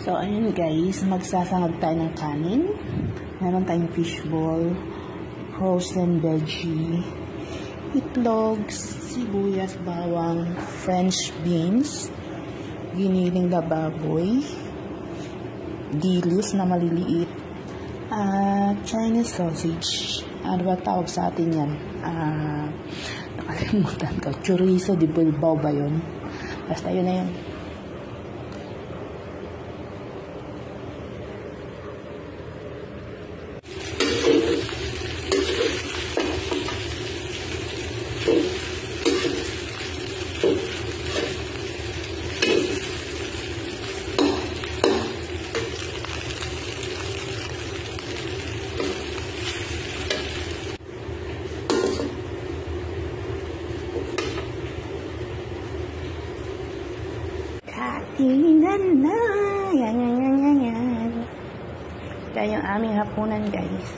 So, ayun guys, magsasangag tayo ng kanin. Meron tayong fishball, frozen veggie, itlogs, sibuyas, bawang, French beans, giniling na baboy, dilis na maliliit, Chinese sausage. Ano ba tawag sa atin yan? Nakalimutan ko. Chorizo de Bilbao ba yun? Basta yun na yun. Kainan na! Yan. Ito yung aming hapunan, guys.